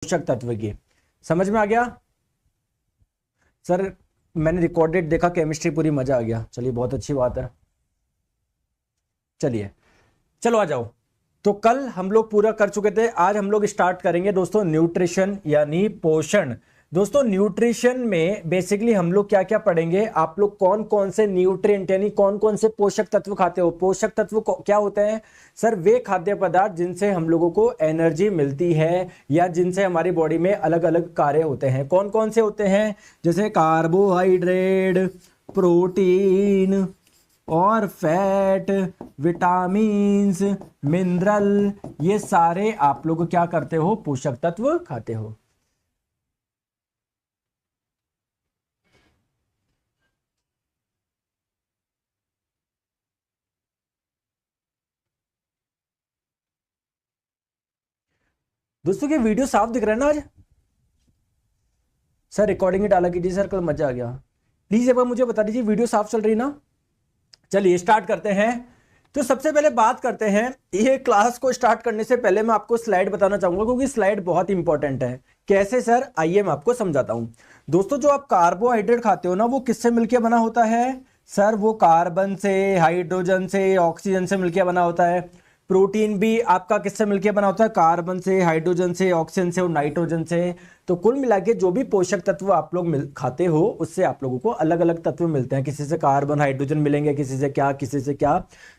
पोषक तत्व की। समझ में आ गया सर? मैंने रिकॉर्डेड देखा केमिस्ट्री पूरी, मजा आ गया। चलिए बहुत अच्छी बात है। चलिए चलो आ जाओ। तो कल हम लोग पूरा कर चुके थे, आज हम लोग स्टार्ट करेंगे दोस्तों न्यूट्रिशन यानी पोषण। दोस्तों न्यूट्रिशन में बेसिकली हम लोग क्या क्या पढ़ेंगे, आप लोग कौन कौन से न्यूट्रिएंट यानी कौन कौन से पोषक तत्व खाते हो। पोषक तत्व क्या होते हैं सर? वे खाद्य पदार्थ जिनसे हम लोगों को एनर्जी मिलती है या जिनसे हमारी बॉडी में अलग अलग कार्य होते हैं। कौन कौन से होते हैं? जैसे कार्बोहाइड्रेट, प्रोटीन और फैट, विटामिन्स, मिनरल, ये सारे आप लोग क्या करते हो? पोषक तत्व खाते हो। दोस्तों ये वीडियो साफ दिख रहा है ना आज? सर रिकॉर्डिंग ही डाला कीजिए सर, कल मजा आ गया। प्लीज एक बार मुझे बता दीजिए वीडियो साफ चल रही ना? चलिए स्टार्ट करते हैं। तो सबसे पहले बात करते हैं, ये क्लास को स्टार्ट करने से पहले मैं आपको स्लाइड बताना चाहूंगा क्योंकि स्लाइड बहुत इंपॉर्टेंट है। कैसे सर? आइए मैं आपको समझाता हूं। दोस्तों जो आप कार्बोहाइड्रेट खाते हो ना, वो किससे मिलकर बना होता है सर? वो कार्बन से, हाइड्रोजन से, ऑक्सीजन से मिलकर बना होता है। प्रोटीन भी आपका किससे मिलकर बना होता है? कार्बन से, हाइड्रोजन से, ऑक्सीजन से और नाइट्रोजन से। तो कुल मिला के जो भी पोषक तत्व आप लोग खाते हो उससे आप लोगों को अलग अलग तत्व मिलते हैं। किसी से कार्बन हाइड्रोजन मिलेंगे, किसी से क्या, किसी से क्या।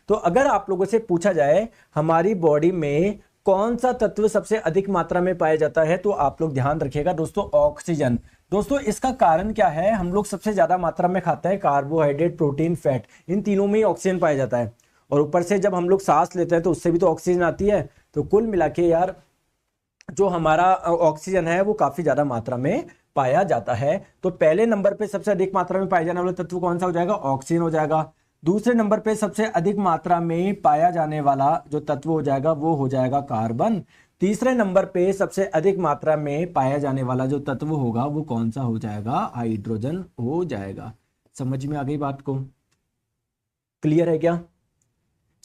तो अगर आप लोगों से पूछा जाए हमारी बॉडी में कौन सा तत्व सबसे अधिक मात्रा में पाया जाता है, तो आप लोग ध्यान रखिएगा दोस्तों, ऑक्सीजन। दोस्तों इसका कारण क्या है? हम लोग सबसे ज्यादा मात्रा में खाते हैं कार्बोहाइड्रेट, प्रोटीन, फैट, इन तीनों में ही ऑक्सीजन पाया जाता है। और ऊपर से जब हम लोग सांस लेते हैं तो उससे भी तो ऑक्सीजन आती है। तो कुल मिला के यार जो हमारा ऑक्सीजन है वो काफी ज्यादा मात्रा में पाया जाता है। तो पहले नंबर पे सबसे अधिक मात्रा में पाया जाने वाला तत्व कौन सा हो जाएगा? ऑक्सीजन हो जाएगा। दूसरे नंबर पे सबसे अधिक मात्रा में पाया जाने वाला जो तत्व हो जाएगा वो हो जाएगा कार्बन। तीसरे नंबर पे सबसे अधिक मात्रा में पाया जाने वाला जो तत्व होगा वो कौन सा हो जाएगा? हाइड्रोजन हो जाएगा। समझ में आ गई बात को? क्लियर है क्या?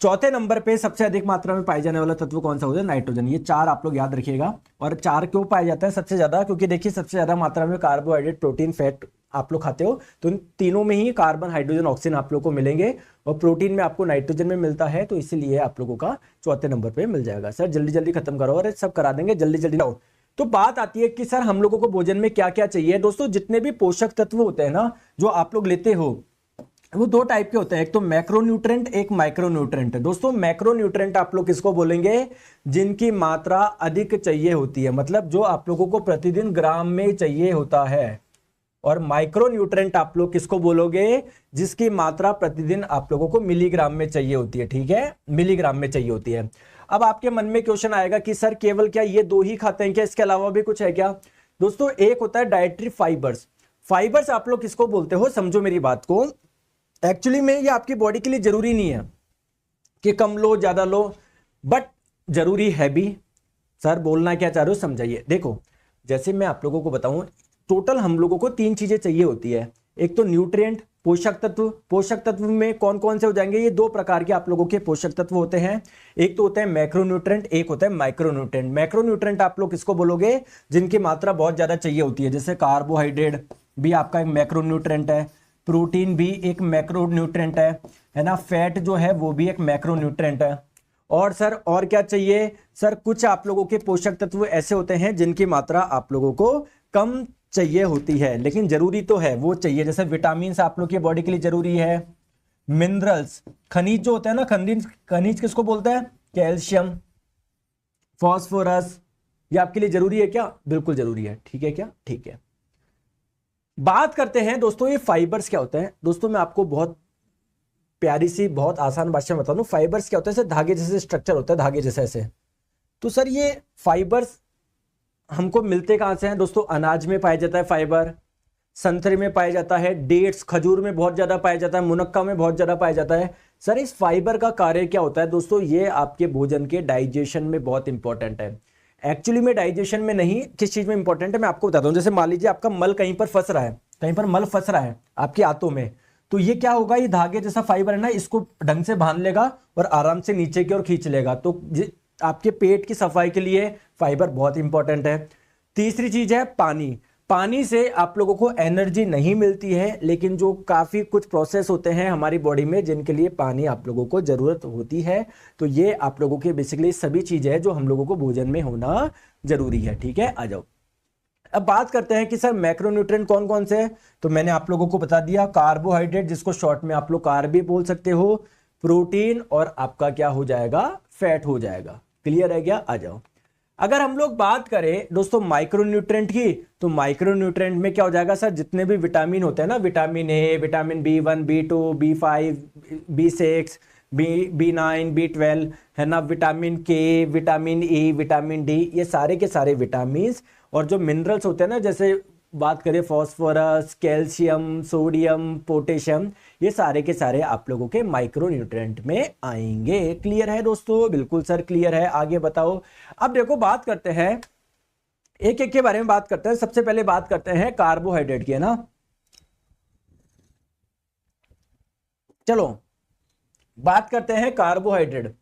चौथे नंबर पे सबसे अधिक मात्रा में पाए जाने वाला तत्व कौन सा होता है? नाइट्रोजन। ये चार आप लोग याद रखिएगा। और चार क्यों पाया जाता है सबसे ज्यादा? क्योंकि देखिए सबसे ज्यादा मात्रा में कार्बोहाइड्रेट, प्रोटीन, फैट आप लोग खाते हो, तो इन तीनों में ही कार्बन, हाइड्रोजन, ऑक्सीजन आप लोग को मिलेंगे। और प्रोटीन में आपको नाइट्रोजन में मिलता है, तो इसीलिए आप लोगों का चौथे नंबर पे मिल जाएगा। सर जल्दी जल्दी खत्म करो, अरे सब करा देंगे, जल्दी जल्दी लाओ। तो बात आती है कि सर हम लोगों को भोजन में क्या क्या चाहिए। दोस्तों जितने भी पोषक तत्व होते हैं ना जो आप लोग लेते हो, वो दो टाइप के होते हैं, एक तो मैक्रोन्यूट्रेंट, एक माइक्रोन्यूट्रेंट। दोस्तों मैक्रोन्यूट्रेंट आप लोग किसको बोलेंगे? जिनकी मात्रा अधिक चाहिए होती है, मतलब जो आप लोगों को प्रतिदिन ग्राम में चाहिए होता है। और माइक्रोन्यूट्रेंट आप लोग किसको बोलोगे? जिसकी मात्रा प्रतिदिन आप लोगों को मिलीग्राम में चाहिए होती है। ठीक है, मिलीग्राम में चाहिए होती है। अब आपके मन में क्वेश्चन आएगा कि सर केवल क्या ये दो ही खाते हैं क्या, इसके अलावा भी कुछ है क्या? दोस्तों एक होता है डाइटरी फाइबर्स। फाइबर्स आप लोग किसको बोलते हो? समझो मेरी बात को। एक्चुअली में ये आपकी बॉडी के लिए जरूरी नहीं है कि कम लो ज्यादा लो, बट जरूरी है भी। सर बोलना क्या चाह रहे हो समझाइए। देखो जैसे मैं आप लोगों को बताऊं, टोटल हम लोगों को तीन चीजें चाहिए होती है। एक तो न्यूट्रिएंट, पोषक तत्व। पोषक तत्व में कौन कौन से हो जाएंगे? ये दो प्रकार के आप लोगों के पोषक तत्व होते हैं। एक तो होता है मैक्रोन्यूट्रेंट, एक होता है माइक्रोन्यूट्रेंट। मैक्रोन्यूट्रेंट आप लोग किसको बोलोगे? जिनकी मात्रा बहुत ज्यादा चाहिए होती है। जैसे कार्बोहाइड्रेट भी आपका एक मैक्रोन्यूट्रेंट है, प्रोटीन भी एक मैक्रोन्यूट्रेंट है ना, फैट जो है वो भी एक मैक्रोन्यूट्रेंट है। और सर और क्या चाहिए? सर कुछ आप लोगों के पोषक तत्व ऐसे होते हैं जिनकी मात्रा आप लोगों को कम चाहिए होती है, लेकिन जरूरी तो है, वो चाहिए। जैसे विटामिन आप लोग की बॉडी के लिए जरूरी है। मिनरल्स, खनिज जो होता है ना, खनिज किसको बोलते हैं? कैल्शियम, फॉस्फोरस, ये आपके लिए जरूरी है क्या? बिल्कुल जरूरी है। ठीक है क्या? ठीक है। बात करते हैं दोस्तों ये फाइबर्स क्या होते हैं। दोस्तों मैं आपको बहुत प्यारी सी, बहुत आसान भाषा में बता दूं, फाइबर्स क्या होता है? जैसे धागे जैसे स्ट्रक्चर होता है, धागे जैसे ऐसे। तो सर ये फाइबर्स हमको मिलते कहां से हैं? दोस्तों अनाज में पाया जाता है फाइबर, संतरे में पाया जाता है, डेट्स, खजूर में बहुत ज्यादा पाया जाता है, मुनक्का में बहुत ज्यादा पाया जाता है। सर इस फाइबर का कार्य क्या होता है? दोस्तों ये आपके भोजन के डाइजेशन में बहुत इंपॉर्टेंट है। एक्चुअली में डाइजेशन में नहीं, किस चीज में इंपॉर्टेंट है मैं आपको बताता हूं। जैसे मान लीजिए आपका मल कहीं पर फंस रहा है, कहीं पर मल फंस रहा है आपके आंतों में, तो ये क्या होगा? ये धागे जैसा फाइबर है ना, इसको ढंग से बांध लेगा और आराम से नीचे की ओर खींच लेगा। तो आपके पेट की सफाई के लिए फाइबर बहुत इंपॉर्टेंट है। तीसरी चीज है पानी। पानी से आप लोगों को एनर्जी नहीं मिलती है, लेकिन जो काफी कुछ प्रोसेस होते हैं हमारी बॉडी में जिनके लिए पानी आप लोगों को जरूरत होती है। तो ये आप लोगों के बेसिकली सभी चीजें हैं जो हम लोगों को भोजन में होना जरूरी है। ठीक है, आ जाओ। अब बात करते हैं कि सर मैक्रोन्यूट्रिएंट कौन कौन से हैं। तो मैंने आप लोगों को बता दिया, कार्बोहाइड्रेट जिसको शॉर्ट में आप लोग कार्ब भी बोल सकते हो, प्रोटीन और आपका क्या हो जाएगा, फैट हो जाएगा। क्लियर है क्या? आ जाओ। अगर हम लोग बात करें दोस्तों माइक्रोन्यूट्रिएंट की, तो माइक्रोन्यूट्रिएंट में क्या हो जाएगा सर, जितने भी विटामिन होते हैं ना, vitamin A, vitamin B1, B2, B5, B6, B9, B12 है ना, विटामिन के, विटामिन ई, विटामिन डी, ये सारे के सारे विटामिन और जो मिनरल्स होते हैं ना, जैसे बात करें फॉस्फोरस, कैल्शियम, सोडियम, पोटेशियम, ये सारे के सारे आप लोगों के माइक्रोन्यूट्रिएंट में आएंगे। क्लियर है दोस्तों? बिल्कुल सर क्लियर है। आगे बताओ। अब देखो बात करते हैं एक एक के बारे में बात करते हैं। सबसे पहले बात करते हैं कार्बोहाइड्रेट की, है ना। चलो बात करते हैं कार्बोहाइड्रेट।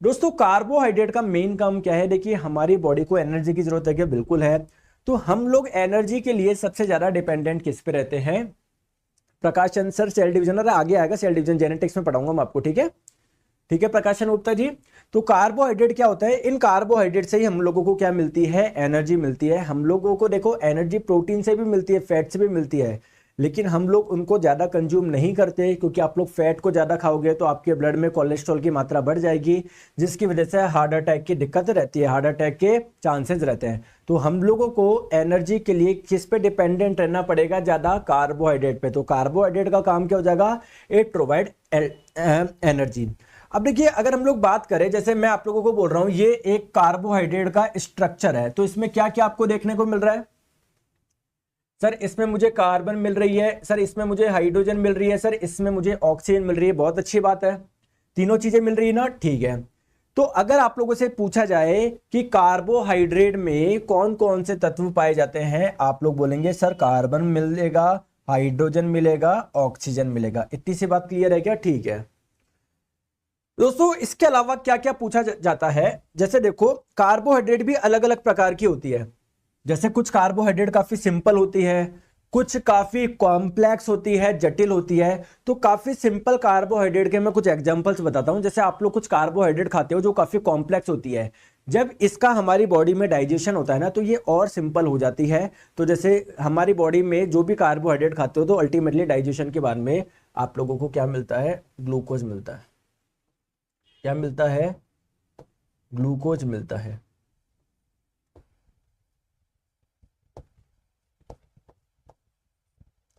दोस्तों कार्बोहाइड्रेट का मेन काम क्या है? देखिए हमारी बॉडी को एनर्जी की जरूरत है क्या? बिल्कुल है। तो हम लोग एनर्जी के लिए सबसे ज्यादा डिपेंडेंट किस पे रहते हैं? Prakash Chand sir cell division, और आगे आएगा सेल डिवीजन, जेनेटिक्स में पढ़ाऊंगा मैं आपको। ठीक है, ठीक है प्रकाशन गुप्ता जी। तो कार्बोहाइड्रेट क्या होता है? इन कार्बोहाइड्रेट से ही हम लोगों को क्या मिलती है? एनर्जी मिलती है। हम लोगों को देखो एनर्जी प्रोटीन से भी मिलती है, फैट से भी मिलती है, लेकिन हम लोग उनको ज़्यादा कंज्यूम नहीं करते, क्योंकि आप लोग फैट को ज़्यादा खाओगे तो आपके ब्लड में कोलेस्ट्रॉल की मात्रा बढ़ जाएगी, जिसकी वजह से हार्ट अटैक की दिक्कत रहती है, हार्ट अटैक के चांसेस रहते हैं। तो हम लोगों को एनर्जी के लिए किस पे डिपेंडेंट रहना पड़ेगा? ज़्यादा कार्बोहाइड्रेट पे। तो कार्बोहाइड्रेट का काम क्या हो जाएगा? It provide energy. अब देखिए अगर हम लोग बात करें, जैसे मैं आप लोगों को बोल रहा हूँ ये एक कार्बोहाइड्रेट का स्ट्रक्चर है, तो इसमें क्या क्या आपको देखने को मिल रहा है? सर इसमें मुझे कार्बन मिल रही है, सर इसमें मुझे हाइड्रोजन मिल रही है, सर इसमें मुझे ऑक्सीजन मिल रही है। बहुत अच्छी बात है, तीनों चीजें मिल रही है ना। ठीक है, तो अगर आप लोगों से पूछा जाए कि कार्बोहाइड्रेट में कौन कौन से तत्व पाए जाते हैं, आप लोग बोलेंगे सर कार्बन मिलेगा, हाइड्रोजन मिलेगा, ऑक्सीजन मिलेगा। इतनी सी बात क्लियर है क्या? ठीक है दोस्तों, इसके अलावा क्या क्या पूछा जाता है? जैसे देखो कार्बोहाइड्रेट भी अलग अलग प्रकार की होती है। जैसे कुछ कार्बोहाइड्रेट काफी सिंपल होती है, कुछ काफी कॉम्प्लेक्स होती है, जटिल होती है। तो काफी सिंपल कार्बोहाइड्रेट के मैं कुछ एग्जांपल्स बताता हूं। जैसे आप लोग कुछ कार्बोहाइड्रेट खाते हो जो काफी कॉम्प्लेक्स होती है, जब इसका हमारी बॉडी में डाइजेशन होता है ना, तो ये और सिंपल हो जाती है। तो जैसे हमारी बॉडी में जो भी कार्बोहाइड्रेट खाते हो, तो अल्टीमेटली डाइजेशन के बाद में आप लोगों को क्या मिलता है? ग्लूकोज मिलता है। क्या मिलता है? ग्लूकोज मिलता है।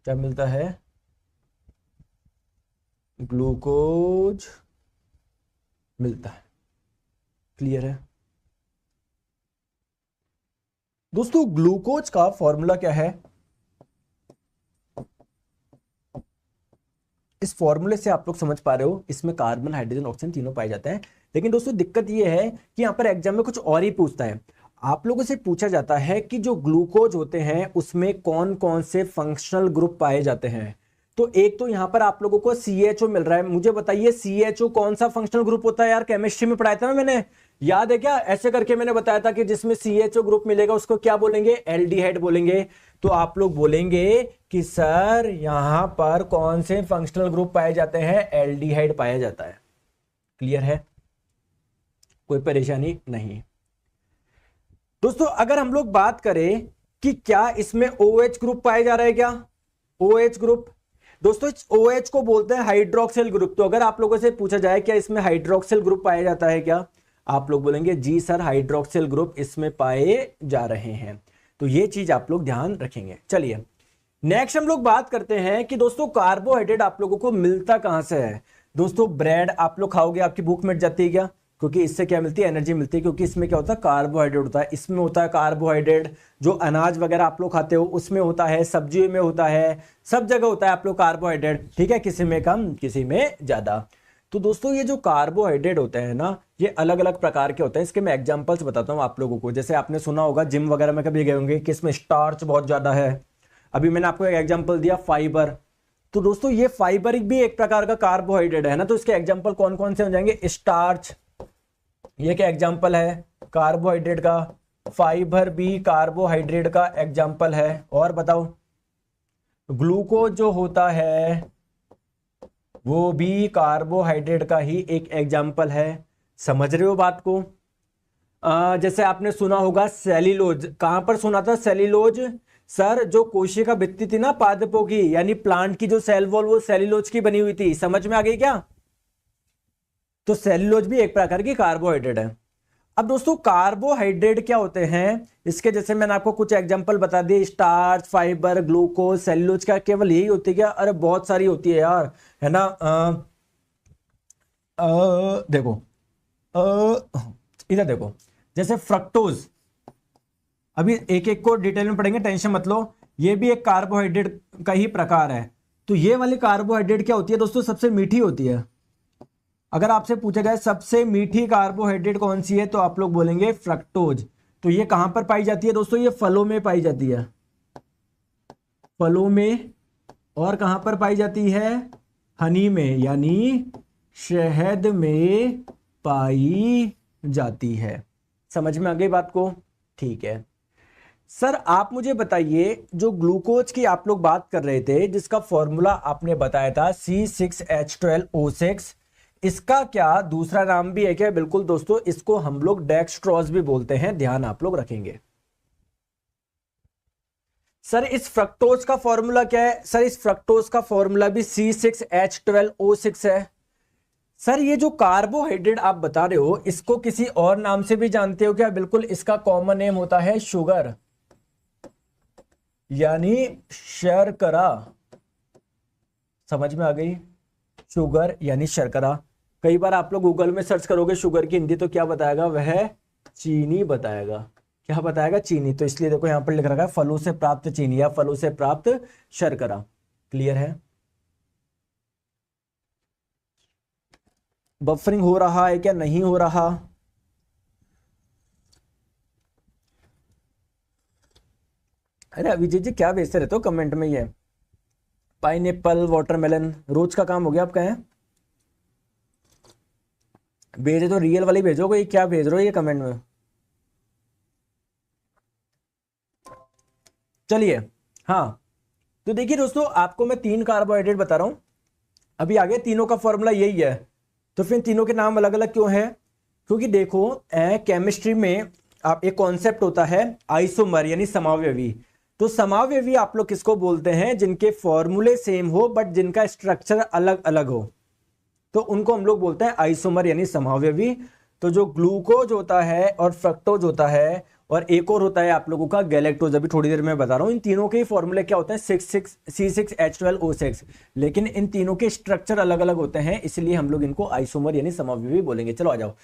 क्या मिलता है? ग्लूकोज मिलता है। क्लियर है दोस्तों? ग्लूकोज का फॉर्मूला क्या है? इस फॉर्मूले से आप लोग समझ पा रहे हो, इसमें कार्बन, हाइड्रोजन, ऑक्सीजन तीनों पाए जाते हैं। लेकिन दोस्तों दिक्कत ये है कि यहाँ पर एग्जाम में कुछ और ही पूछता है। आप लोगों से पूछा जाता है कि जो ग्लूकोज होते हैं उसमें कौन कौन से फंक्शनल ग्रुप पाए जाते हैं। तो एक तो यहाँ पर आप लोगों को CHO मिल रहा है। मुझे बताइए CHO कौन सा फंक्शनल ग्रुप होता है? यार केमिस्ट्री में पढ़ाया था ना मैंने, याद है क्या? ऐसे करके मैंने बताया था कि जिसमें CHO ग्रुप मिलेगा उसको क्या बोलेंगे? एल्डिहाइड बोलेंगे। तो आप लोग बोलेंगे कि सर यहां पर कौन से फंक्शनल ग्रुप पाए जाते हैं? एल्डिहाइड पाया जाता है। क्लियर है? कोई परेशानी नहीं। दोस्तों अगर हम लोग बात करें कि क्या इसमें OH ग्रुप पाया जा रहा है क्या? OH ग्रुप, दोस्तों OH को बोलते हैं हाइड्रोक्सिल ग्रुप। तो अगर आप लोगों से पूछा जाए क्या इसमें हाइड्रोक्सिल ग्रुप पाया जाता है क्या? आप लोग बोलेंगे जी सर हाइड्रोक्सिल ग्रुप इसमें पाए जा रहे हैं। तो ये चीज आप लोग ध्यान रखेंगे। चलिए नेक्स्ट हम लोग बात करते हैं कि दोस्तों कार्बोहाइड्रेट आप लोगों को मिलता कहां से है? दोस्तों ब्रेड आप लोग खाओगे, आपकी भूख मिट जाती है क्या? क्योंकि इससे क्या मिलती है? एनर्जी मिलती है, क्योंकि इसमें क्या होता है? कार्बोहाइड्रेट होता है। इसमें होता है कार्बोहाइड्रेट, जो अनाज वगैरह आप लोग खाते हो उसमें होता है, सब्जी में होता है, सब जगह होता है आप लोग कार्बोहाइड्रेट। ठीक है, किसी में कम किसी में ज्यादा। तो दोस्तों ये जो कार्बोहाइड्रेट होते हैं ना, ये अलग अलग प्रकार के होते हैं। इसके मैं एग्जांपल्स बताता हूँ आप लोगों को। जैसे आपने सुना होगा जिम वगैरह में कभी गए होंगे कि इसमें स्टार्च बहुत ज्यादा है। अभी मैंने आपको एक एग्जांपल दिया फाइबर। तो दोस्तों ये फाइबर भी एक प्रकार का कार्बोहाइड्रेट है ना। तो इसके एग्जांपल कौन कौन से हो जाएंगे? स्टार्च, ये क्या एग्जांपल है कार्बोहाइड्रेट का? फाइबर भी कार्बोहाइड्रेट का एग्जाम्पल है। और बताओ, ग्लूकोज जो होता है वो भी कार्बोहाइड्रेट का ही एक एग्जाम्पल है। समझ रहे हो बात को? जैसे आपने सुना होगा सेल्यूलोज, कहां पर सुना था सेल्यूलोज? सर, जो कोशिका भित्ति थी ना पादपों की, यानी प्लांट की जो सेल वॉल, वो सेल्यूलोज की बनी हुई थी। समझ में आ गई क्या? तो सेल्यूलोज भी एक प्रकार की कार्बोहाइड्रेट है। अब दोस्तों, कार्बोहाइड्रेट क्या होते हैं इसके, जैसे मैंने आपको कुछ एग्जांपल बता दिए, स्टार्च, फाइबर, ग्लूकोज, सेल्यूलोज। क्या केवल यही होती है क्या? अरे बहुत सारी होती है यार, है ना। देखो, इधर देखो, जैसे फ्रक्टोज, अभी एक एक को डिटेल में पढ़ेंगे, टेंशन मत लो। ये भी एक कार्बोहाइड्रेट का ही प्रकार है। तो ये वाली कार्बोहाइड्रेट क्या होती है दोस्तों? सबसे मीठी होती है। अगर आपसे पूछा जाए सबसे मीठी कार्बोहाइड्रेट कौन सी है, तो आप लोग बोलेंगे फ्रक्टोज। तो ये कहां पर पाई जाती है दोस्तों? ये फलों में पाई जाती है, फलों में। और कहां पर पाई जाती है? हनी में, यानी शहद में पाई जाती है। समझ में आ गई बात को? ठीक है सर, आप मुझे बताइए, जो ग्लूकोज की आप लोग बात कर रहे थे, जिसका फॉर्मूला आपने बताया था C6H12O6, इसका क्या दूसरा नाम भी है क्या? बिल्कुल दोस्तों, इसको हम लोग डेक्सट्रोज भी बोलते हैं, ध्यान आप लोग रखेंगे। सर, इस फ्रक्टोज का फॉर्मूला क्या है? सर, इस फ्रक्टोज का फॉर्मूला भी C6H12O6 है। सर, ये जो कार्बोहाइड्रेट आप बता रहे हो, इसको किसी और नाम से भी जानते हो क्या? बिल्कुल, इसका कॉमन नेम होता है शुगर, यानी शर्करा। समझ में आ गई? शुगर यानी शर्करा। कई बार आप लोग गूगल में सर्च करोगे शुगर की हिंदी, तो क्या बताएगा? वह चीनी बताएगा। क्या बताएगा? चीनी। तो इसलिए देखो यहां पर लिख रखा है फलों से प्राप्त चीनी या फलों से प्राप्त शर्करा। क्लियर है? बफरिंग हो रहा है क्या? नहीं हो रहा? अरे अभिजीत जी, क्या भेजते रहते हो कमेंट में? ये पाइनएप्पल, वाटरमेलन, रोज का काम हो गया आपका है? भेजे तो रियल वाली भेजो, कोई क्या भेज रहे हो ये कमेंट में? चलिए, हाँ, तो देखिए दोस्तों, आपको मैं 3 कार्बोहाइड्रेट बता रहा हूं। अभी आगे तीनों का फॉर्मूला यही है। तो फिर तीनों के नाम अलग अलग क्यों है? क्योंकि देखो, केमिस्ट्री में आप एक कॉन्सेप्ट होता है आइसोमर, यानी समावयवी। तो समावयवी आप लोग किसको बोलते हैं? जिनके फॉर्मूले सेम हो बट जिनका स्ट्रक्चर अलग अलग हो, तो उनको हम लोग बोलते हैं आइसोमर, यानी समावयवी। तो जो ग्लूकोज होता है और फ्रक्टोज होता है, और एक और होता है आप लोगों का गैलेक्टोज, अभी थोड़ी देर में बता रहा हूं। इन तीनों के फॉर्मूले क्या होते हैं? C6H12O6। लेकिन इन तीनों के स्ट्रक्चर अलग अलग होते हैं, इसलिए हम लोग इनको आइसोमर यानी समावयवी बोलेंगे। चलो आ जाओ।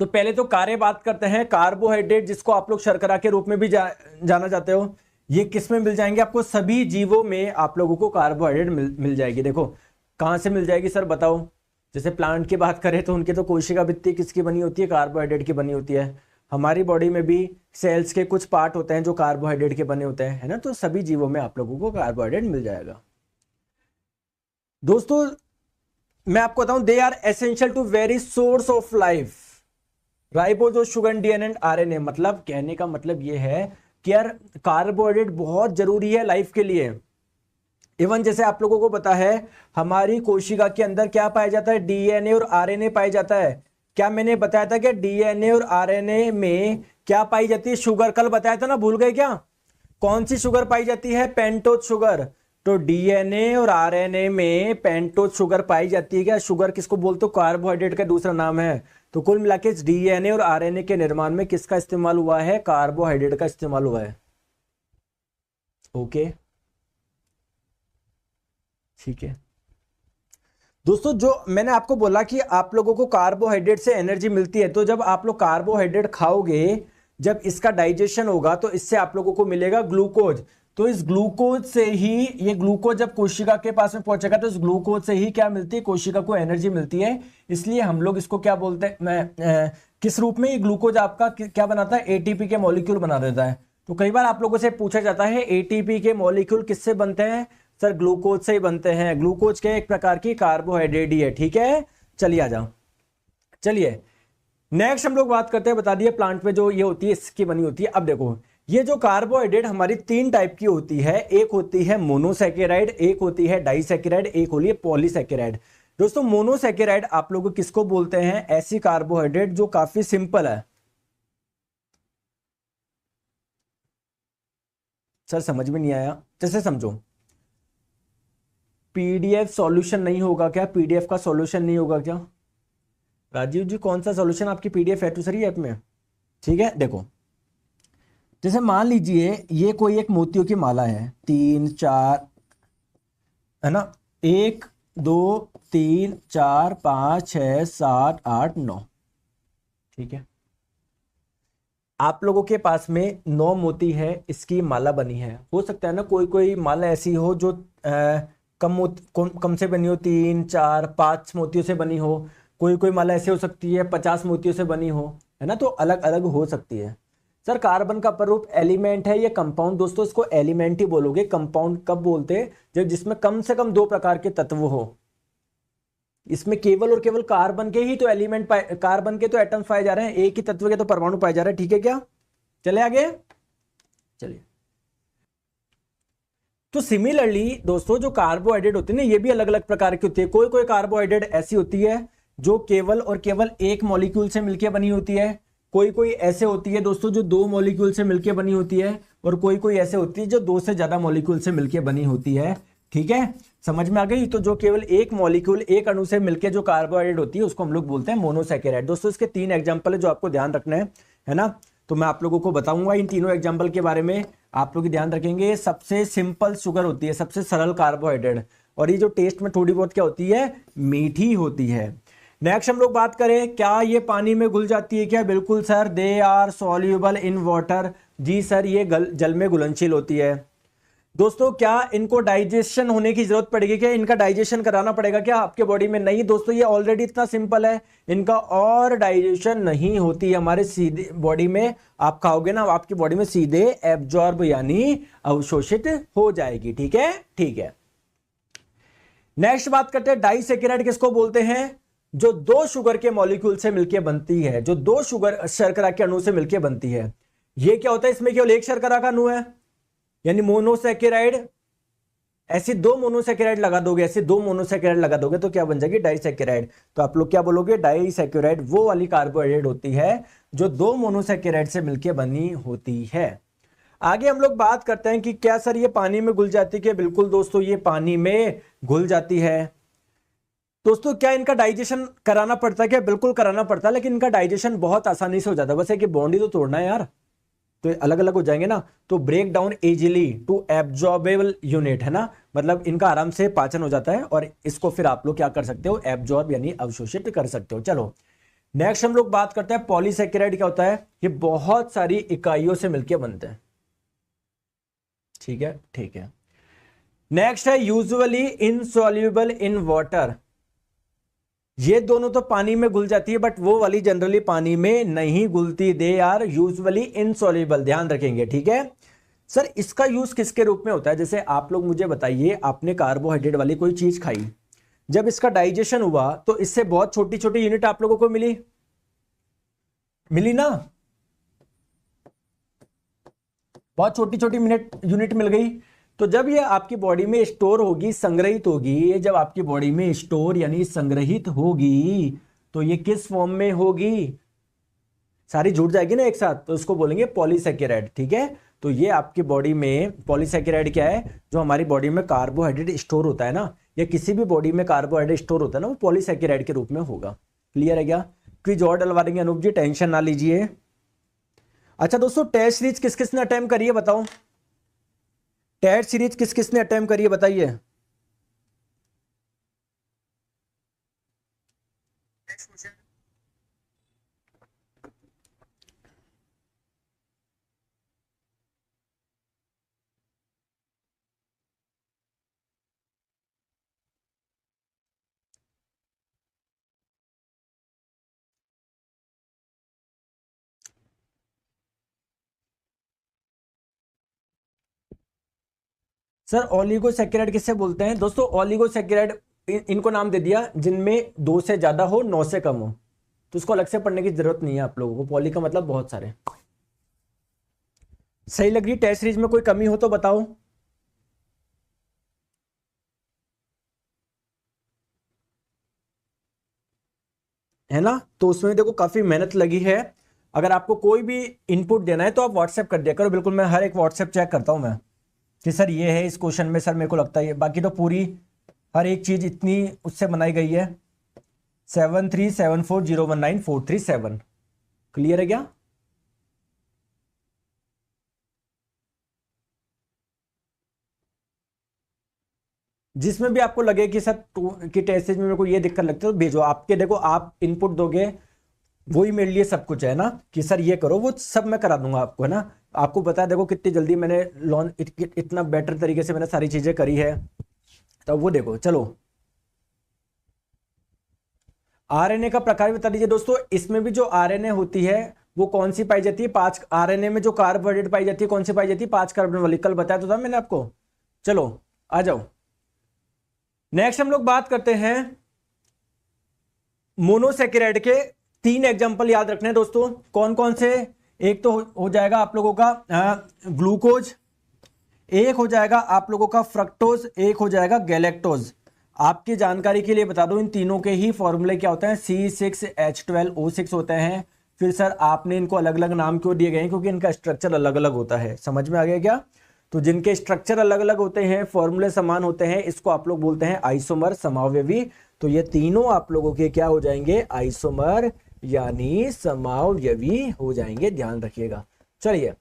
तो पहले तो कार्य बात करते हैं। कार्बोहाइड्रेट, जिसको आप लोग शर्करा के रूप में भी जाना जाते हो, ये किस में मिल जाएंगे आपको? सभी जीवों में आप लोगों को कार्बोहाइड्रेट मिल जाएगी। देखो कहां से मिल जाएगी सर, बताओ। जैसे प्लांट की बात करें तो उनकी तो कोशिका भित्ति किसकी बनी होती है? कार्बोहाइड्रेट की बनी होती है। हमारी बॉडी में भी सेल्स के कुछ पार्ट होते हैं जो कार्बोहाइड्रेट के बने होते हैं, है ना। तो सभी जीवों में आप लोगों को कार्बोहाइड्रेट मिल जाएगा। दोस्तों, मैं आपको बताऊं, they are essential to very source of life. Ribosome, sugar, DNA and RNA. मतलब कहने का मतलब यह है कि यार कार्बोहाइड्रेट बहुत जरूरी है लाइफ के लिए। इवन जैसे आप लोगों को पता है, हमारी कोशिका के अंदर क्या पाया जाता है? डीएनए और आरएनए पाया जाता है। क्या मैंने बताया था कि डीएनए और आरएनए में क्या पाई जाती है? शुगर। कल बताया था ना, भूल गए क्या? कौन सी शुगर पाई जाती है? Pentose sugar. तो डीएनए और आरएनए में पेंटोज शुगर पाई जाती है। क्या शुगर किसको बोलते हो? कार्बोहाइड्रेट का दूसरा नाम है। तो कुल मिलाकर डीएनए और आरएनए के निर्माण में किसका इस्तेमाल हुआ है? कार्बोहाइड्रेट का इस्तेमाल हुआ है। ओके, ठीक है दोस्तों, जो मैंने आपको बोला कि आप लोगों को कार्बोहाइड्रेट से एनर्जी मिलती है, तो जब आप लोग कार्बोहाइड्रेट खाओगे, जब इसका डाइजेशन होगा तो इससे आप लोगों को मिलेगा ग्लूकोज। तो इस ग्लूकोज से ही, ये ग्लूकोज जब कोशिका के पास में पहुंचेगा तो इस ग्लूकोज से ही क्या मिलती है? कोशिका को एनर्जी मिलती है। इसलिए हम लोग इसको क्या बोलते हैं, किस रूप में? ये ग्लूकोज आपका क्या बनाता है? एटीपी के मॉलिक्यूल बना देता है। तो कई बार आप लोगों से पूछा जाता है एटीपी के मॉलिक्यूल किससे बनते हैं? सर, ग्लूकोज से ही बनते हैं। ग्लूकोज के एक प्रकार की कार्बोहाइड्रेट ही है। ठीक है, चलिए आ जाओ। चलिए, नेक्स्ट हम लोग बात करते हैं, बता दिए प्लांट में जो ये होती है इसकी बनी होती है। अब देखो ये जो कार्बोहाइड्रेट हमारी तीन टाइप की होती है, एक होती है मोनोसैकेराइड, एक होती है डाइसैकेराइड, एक होती है पॉलीसैकेराइड। दोस्तों मोनोसैकेराइड आप लोग किसको बोलते हैं? ऐसी कार्बोहाइड्रेट जो काफी सिंपल है। सर समझ में नहीं आया, जैसे समझो पीडीएफ सॉल्यूशन नहीं होगा क्या? पीडीएफ का सॉल्यूशन नहीं होगा क्या? राजीव जी कौन सा सॉल्यूशन आपकी पीडीएफ है टू सर ऐप में? ठीक है देखो, जैसे मान लीजिए ये कोई एक मोतियों की माला है, 3 4 है ना, 1 2 3 4 5 6 7 8 9, ठीक है। आप लोगों के पास में 9 मोती है, इसकी माला बनी है। हो सकता है ना कोई कोई माला ऐसी हो जो कम से बनी हो, 3 4 5 मोतियों से बनी हो। कोई कोई माला ऐसी हो सकती है 50 मोतियों से बनी हो, है ना, तो अलग अलग हो सकती है। सर कार्बन का प्ररूप एलिमेंट है, ये कंपाउंड। दोस्तों इसको एलिमेंट ही बोलोगे, कंपाउंड कब बोलते हैं? जब जिसमें कम से कम 2 प्रकार के तत्व हो। इसमें केवल और केवल कार्बन के ही तो एलिमेंट कार्बन के तो एटम्स पाए जा रहे हैं, एक ही तत्व के तो परमाणु पाए जा रहे हैं, ठीक है क्या? चले आगे, चलिए। तो सिमिलरली दोस्तों जो कार्बोहाइड्रेट होती है ना, ये भी अलग अलग प्रकार की होती है। कोई कोई कार्बोहाइड्रेट ऐसी होती है जो केवल और केवल एक मॉलिक्यूल से मिलकर बनी होती है, कोई कोई ऐसे होती है दोस्तों जो 2 मॉलिक्यूल से मिलकर बनी होती है, और कोई कोई ऐसे होती है जो 2 से ज्यादा मॉलिक्यूल से मिलकर बनी होती है, ठीक है? समझ में आ गई? तो जो केवल एक मॉलिक्यूल एक अणु से मिलकर जो कार्बोहाइड्रेट होती है उसको हम लोग बोलते हैं मोनोसैकेराइड। दोस्तों इसके 3 एग्जांपल है जो आपको ध्यान रखना है ना? तो मैं आप लोगों को बताऊंगा इन तीनों एग्जांपल के बारे में, आप लोग ध्यान रखेंगे। सबसे सिंपल शुगर होती है, सबसे सरल कार्बोहाइड्रेट, और ये जो टेस्ट में थोड़ी बहुत क्या होती है, मीठी होती है। नेक्स्ट हम लोग बात करें, क्या ये पानी में घुल जाती है क्या? बिल्कुल sir, they are soluble in water. जी सर, ये जल में घुलनशील होती है। दोस्तों क्या इनको डाइजेशन होने की जरूरत पड़ेगी क्या? इनका डाइजेशन कराना पड़ेगा क्या आपके बॉडी में? नहीं दोस्तों, ये ऑलरेडी इतना सिंपल है, इनका और डाइजेशन नहीं होती है हमारे सीधे बॉडी में। आप खाओगे ना, आपकी बॉडी में सीधे एब्जॉर्ब यानी अवशोषित हो जाएगी, ठीक है? ठीक है। नेक्स्ट बात करते हैं, डाइसैकेराइड किसको बोलते हैं? जो 2 शुगर के मॉलिक्यूल से मिलकर बनती है, जो 2 शुगर शर्करा के अणु से मिलकर बनती है। ये क्या होता है? इसमें केवल एक शर्करा का अणु है, यानी मोनोसैकेराइड। ऐसे 2 मोनोसैकेराइड लगा दोगे, ऐसे 2 मोनोसैकेराइड लगा दोगे तो क्या बन जाएगी? डाइसैकेराइड। तो आप लोग क्या बोलोगे? डाइसैकेराइड वो वाली कार्बोहाइड्रेट होती है जो 2 मोनोसैकेराइड से मिलकर बनी होती है। आगे हम लोग बात करते हैं कि क्या सर ये पानी में घुल जाती है? बिल्कुल दोस्तों, ये पानी में घुल जाती है। दोस्तों क्या इनका डाइजेशन कराना पड़ता है क्या? बिल्कुल कराना पड़ता है, लेकिन इनका डाइजेशन बहुत आसानी से हो जाता है। बस है कि बॉन्ड ही तो तोड़ना है यार, तो अलग अलग हो जाएंगे ना, तो break down easily to absorbable unit, है ना, मतलब इनका आराम से पाचन हो जाता है और इसको फिर आप लोग क्या कर सकते हो? एब्जॉर्ब यानी अवशोषित कर सकते हो। चलो नेक्स्ट हम लोग बात करते हैं पॉलीसैकेराइड क्या होता है? ये बहुत सारी इकाइयों से मिलकर बनते हैं, ठीक है? ठीक है। नेक्स्ट है यूजुअली इनसॉल्युबल इन वाटर। ये दोनों तो पानी में घुल जाती है, बट वो वाली जनरली पानी में नहीं घुलती, दे आर यूजुअली इनसॉल्युबल, ध्यान रखेंगे, ठीक है? सर इसका यूज किसके रूप में होता है? जैसे आप लोग मुझे बताइए, आपने कार्बोहाइड्रेट वाली कोई चीज खाई, जब इसका डाइजेशन हुआ तो इससे बहुत छोटी छोटी यूनिट आप लोगों को मिली ना, बहुत छोटी छोटी यूनिट मिल गई। तो जब ये आपकी बॉडी में स्टोर होगी, संग्रहित होगी, ये जब आपकी बॉडी में स्टोर यानी संग्रहित होगी तो ये किस फॉर्म में होगी? सारी जुड़ जाएगी ना एक साथ, तो इसको बोलेंगे पॉलीसैकेराइड, ठीक है? तो ये आपकी बॉडी में पॉलीसैकेराइड क्या है? जो हमारी बॉडी में कार्बोहाइड्रेट स्टोर होता है ना, या किसी भी बॉडी में कार्बोहाइड्रेट स्टोर होता है ना, वो पॉलीसैकेराइड के रूप में होगा। क्लियर है क्या? क्विज और डलवा देंगे अनूप जी, टेंशन ना लीजिए। अच्छा दोस्तों, टेस्ट सीरीज किस किसने अटेम्प्ट करी है बताओ? टेस्ट सीरीज किस किसने अटेम्प्ट करी है बताइए? सर ओलिगोसैकेराइड किससे बोलते हैं? दोस्तों ओलिगोसैकेराइड इनको नाम दे दिया जिनमें 2 से ज्यादा हो, 9 से कम हो, तो उसको अलग से पढ़ने की जरूरत नहीं है आप लोगों को। पॉली का मतलब बहुत सारे। सही लग रही टेस्ट सीरीज में? कोई कमी हो तो बताओ। है ना? तो उसमें देखो काफी मेहनत लगी है। अगर आपको कोई भी इनपुट देना है तो आप व्हाट्सएप कर दिया करो। बिल्कुल, मैं हर एक व्हाट्सएप चेक करता हूं मैं कि सर ये है इस क्वेश्चन में, सर मेरे को लगता है। बाकी तो पूरी हर एक चीज इतनी उससे बनाई गई है। 7374019437। क्लियर है क्या? जिसमें भी आपको लगे कि सर कि टेस्ट में मेरे को ये दिक्कत लगती है तो भेजो। आपके देखो आप इनपुट दोगे वही मेरे लिए सब कुछ है ना, कि सर ये करो, वो सब मैं करा दूंगा आपको, है ना। आपको पता है देखो कितनी जल्दी मैंने इतना बेटर तरीके से मैंने सारी चीजें करी है। तो वो देखो। चलो आरएनए का प्रकार बता दीजिए दोस्तों। इसमें भी जो आरएनए होती है वो कौन सी पाई जाती है? 5 आरएनए में जो कार्बोहाइड्रेट पाई जाती है कौन सी पाई जाती है? 5 कार्बन वाली। कल बताया तो था मैंने आपको। चलो आ जाओ। नेक्स्ट हम लोग बात करते हैं मोनोसेकेराइड के। 3 एग्जांपल याद रखने हैं दोस्तों। कौन कौन से? एक तो हो जाएगा आप लोगों का ग्लूकोज, एक हो जाएगा आप लोगों का फ्रक्टोज, एक हो जाएगा गैलेक्टोज। आपकी जानकारी के लिए बता दूं इन तीनों के ही फॉर्मूले क्या होते हैं? C6H12O6 होते हैं। फिर सर आपने इनको अलग अलग नाम क्यों दिए गए हैं? क्योंकि इनका स्ट्रक्चर अलग अलग होता है। समझ में आ गया क्या? तो जिनके स्ट्रक्चर अलग अलग होते हैं, फॉर्मूले समान होते हैं, इसको आप लोग बोलते हैं आइसोमर, समावयवी। तो ये तीनों आप लोगों के क्या हो जाएंगे? आइसोमर यानी समावयवी हो जाएंगे। ध्यान रखिएगा। चलिए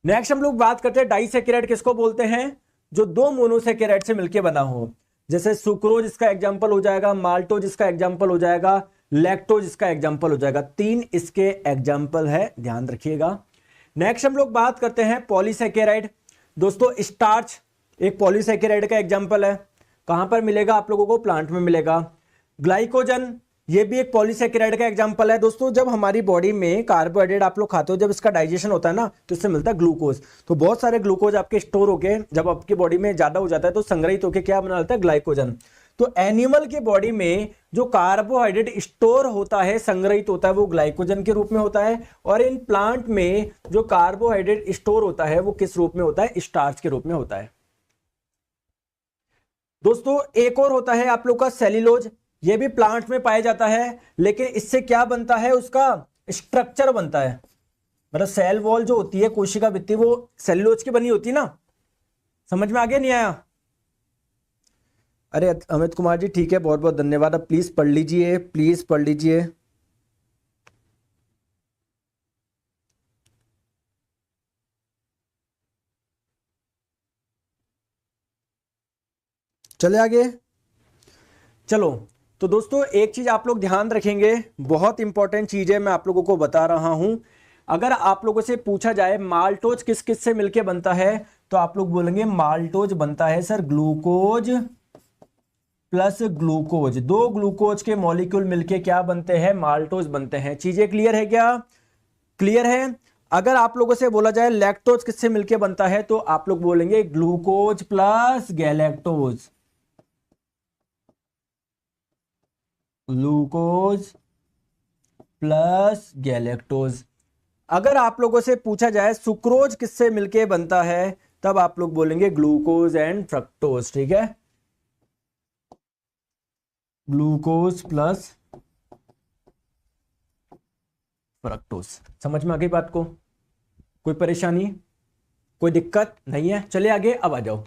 नेक्स्ट हम लोग बात करते हैं डाइसेकेराइड किसको बोलते हैं? जो 2 मोनोसेकेराइड से मिलकर बना हो। जैसे सुक्रोज इसका एग्जांपल हो जाएगा, माल्टोज इसका एग्जांपल हो जाएगा, लैक्टोज इसका एग्जांपल हो जाएगा। 3 इसके एग्जांपल है, ध्यान रखिएगा। नेक्स्ट हम लोग बात करते हैं पॉलीसेकेराइड। दोस्तों स्टार्च एक पॉलीसेकेराइड का एग्जांपल है। कहां पर मिलेगा आप लोगों को? प्लांट में मिलेगा। ग्लाइकोजन ये भी एक पॉलीसेकेराइड का एग्जांपल है। दोस्तों जब हमारी बॉडी में कार्बोहाइड्रेट आप लोग खाते हो, जब इसका डाइजेशन होता है ना, तो इससे मिलता है ग्लूकोज। तो बहुत सारे ग्लूकोज आपके स्टोर होके जब आपकी बॉडी में ज्यादा हो जाता है तो संग्रहित होकर क्या बना लेता है? ग्लाइकोजन। तो एनिमल की बॉडी में जो कार्बोहाइड्रेट स्टोर होता है, संग्रहित होता है, वो ग्लाइकोजन के रूप में होता है। और इन प्लांट में जो कार्बोहाइड्रेट स्टोर होता है वो किस रूप में होता है? स्टार्च के रूप में होता है। दोस्तों एक और होता है आप लोग का सेल्यूलोज। ये भी प्लांट में पाया जाता है, लेकिन इससे क्या बनता है? उसका स्ट्रक्चर बनता है। मतलब सेल वॉल जो होती है, कोशिका भित्ति, वो सेल्यूलोज की बनी होती है ना। समझ में आ गया? नहीं आया? अरे अमित कुमार जी ठीक है, बहुत बहुत धन्यवाद। अब प्लीज पढ़ लीजिए, प्लीज पढ़ लीजिए। चले आगे। चलो तो दोस्तों एक चीज आप लोग ध्यान रखेंगे, बहुत इंपॉर्टेंट चीज है, मैं आप लोगों को बता रहा हूं। अगर आप लोगों से पूछा जाए माल्टोज किस किस से मिलके बनता है, तो आप लोग बोलेंगे माल्टोज बनता है sir glucose plus glucose. 2 glucose के मॉलिक्यूल मिलके क्या बनते हैं? माल्टोज बनते हैं। चीजें क्लियर है क्या? क्लियर है? अगर आप लोगों से बोला जाए लैक्टोज किससे मिलके बनता है, तो आप लोग बोलेंगे glucose plus galactose. Glucose plus galactose. अगर आप लोगों से पूछा जाए सुक्रोज किससे मिलके बनता है, तब आप लोग बोलेंगे ग्लूकोज एंड फ्रक्टोज। ठीक है, ग्लूकोज प्लस फ्रक्टोज। समझ में आ गई बात को? कोई परेशानी, कोई दिक्कत नहीं है? चलिए आगे अब आ जाओ।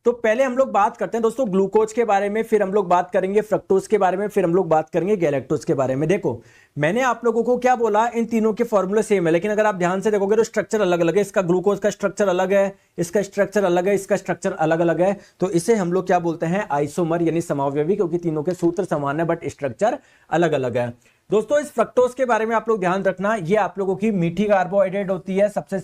तो पहले हम लोग बात करते हैं दोस्तों ग्लूकोज के बारे में, फिर हम लोग बात करेंगे फ्रक्टोज के बारे में, फिर हम लोग बात करेंगे गैलेक्टोज के बारे में। देखो मैंने आप लोगों को क्या बोला, इन तीनों के फॉर्मूले सेम है, लेकिन अगर आप ध्यान से देखोगे तो स्ट्रक्चर अलग अलग है। इसका ग्लूकोज का स्ट्रक्चर अलग है, इसका स्ट्रक्चर अलग है, इसका स्ट्रक्चर अलग अलग है। तो इसे हम लोग क्या बोलते हैं? आइसोमर यानी समावयवी, क्योंकि तीनों के सूत्र समान है बट स्ट्रक्चर अलग अलग है। दोस्तों इस फ्रक्टोज के बारे में आप लोग ध्यान रखना, ये आप लोगों की मीठी कार्बोहाइड्रेट होती है, सबसे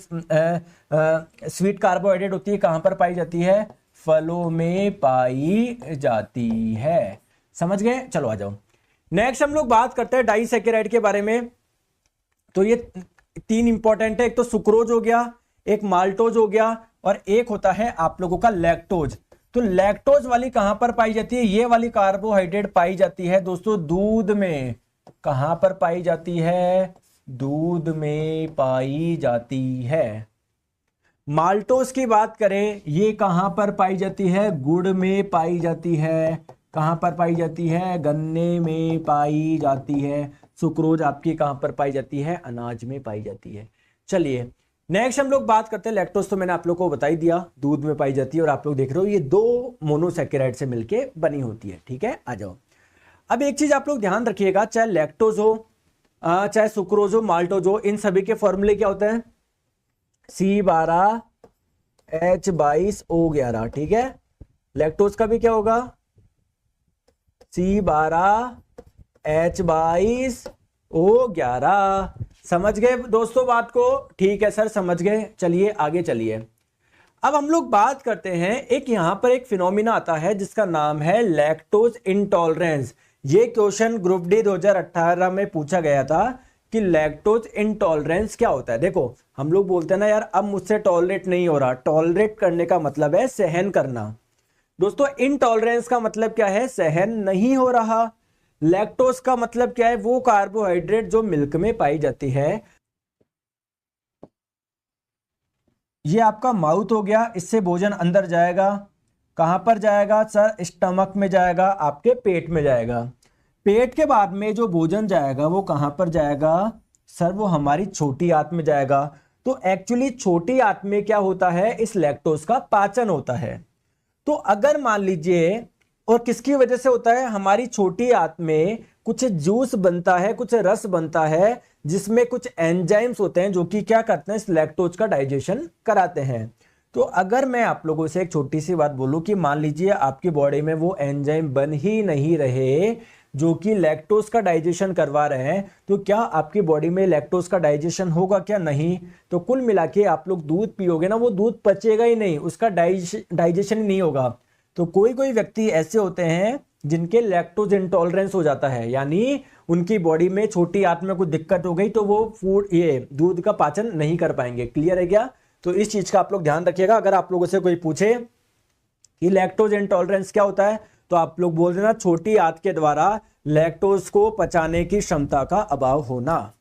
स्वीट कार्बोहाइड्रेट होती है। कहां पर पाई जाती है? फलों में पाई जाती है। समझ गए? चलो आ जाओ। नेक्स्ट हम लोग बात करते हैं डाइसेकेराइड के बारे में। तो ये 3 इंपॉर्टेंट है, एक तो सुक्रोज हो गया, एक माल्टोज हो गया, और एक होता है आप लोगों का लैक्टोज। तो लैक्टोज वाली कहां पर पाई जाती है? ये वाली कार्बोहाइड्रेट पाई जाती है दोस्तों दूध में। कहां पर पाई जाती है? दूध में पाई जाती है। माल्टोस की बात करें, ये कहां पर पाई जाती है? गुड़ में पाई जाती है। कहां पर पाई जाती है? गन्ने में पाई जाती है। सुक्रोज आपकी कहां पर पाई जाती है? अनाज में पाई जाती है। चलिए नेक्स्ट हम लोग बात करते हैं लैक्टोज। तो मैंने आप लोग को बता ही दिया, दूध में पाई जाती है, और आप लोग देख रहे हो ये दो मोनोसैकेराइड से मिलके बनी होती है। ठीक है, आ जाओ। अब एक चीज आप लोग ध्यान रखिएगा, चाहे लैक्टोज हो, चाहे सुक्रोज हो, माल्टोज हो, इन सभी के फॉर्मूले क्या होते हैं? C12H22O11। ठीक है, लैक्टोज का भी क्या होगा? C12H22O11। समझ गए दोस्तों बात को? ठीक है सर, समझ गए। चलिए आगे चलिए। अब हम लोग बात करते हैं, एक यहां पर एक फिनोमिना आता है जिसका नाम है लैक्टोज इंटॉलरेंस। ये क्वेश्चन ग्रुप डी 2018 में पूछा गया था कि लैक्टोज इंटॉलरेंस क्या होता है। देखो हम लोग बोलते हैं ना यार अब मुझसे टॉलरेट नहीं हो रहा। टॉलरेट करने का मतलब है सहन करना। दोस्तों इंटॉलरेंस का मतलब क्या है? सहन नहीं हो रहा। लैक्टोज का मतलब क्या है? वो कार्बोहाइड्रेट जो मिल्क में पाई जाती है। ये आपका माउथ हो गया, इससे भोजन अंदर जाएगा। कहां पर जाएगा सर? स्टमक में जाएगा, आपके पेट में जाएगा। पेट के बाद में जो भोजन जाएगा वो कहां पर जाएगा सर? वो हमारी छोटी आंत में जाएगा। तो एक्चुअली छोटी आंत में क्या होता है? इस लैक्टोज का पाचन होता है। तो अगर मान लीजिए, और किसकी वजह से होता है? हमारी छोटी आंत में कुछ जूस बनता है, कुछ रस बनता है, जिसमें कुछ एंजाइम्स होते हैं जो कि क्या करते हैं? इस लैक्टोज का डाइजेशन कराते हैं। तो अगर मैं आप लोगों से एक छोटी सी बात बोलूं कि मान लीजिए आपकी बॉडी में वो एंजाइम बन ही नहीं रहे जो कि लैक्टोज का डाइजेशन करवा रहे हैं, तो क्या आपकी बॉडी में लैक्टोज का डाइजेशन होगा? क्या नहीं। तो कुल मिला के आप लोग दूध पियोगे ना, वो दूध पचेगा ही नहीं, उसका डाइजेशन ही नहीं होगा। तो कोई कोई व्यक्ति ऐसे होते हैं जिनके लैक्टोज इंटॉलरेंस हो जाता है, यानी उनकी बॉडी में छोटी आंत में कुछ दिक्कत हो गई तो वो दूध का पाचन नहीं कर पाएंगे। क्लियर है क्या? तो इस चीज का आप लोग ध्यान रखिएगा। अगर आप लोगों से कोई पूछे कि लैक्टोज इंटॉलरेंस क्या होता है, तो आप लोग बोल देना छोटी आंत के द्वारा लैक्टोज को पचाने की क्षमता का अभाव होना।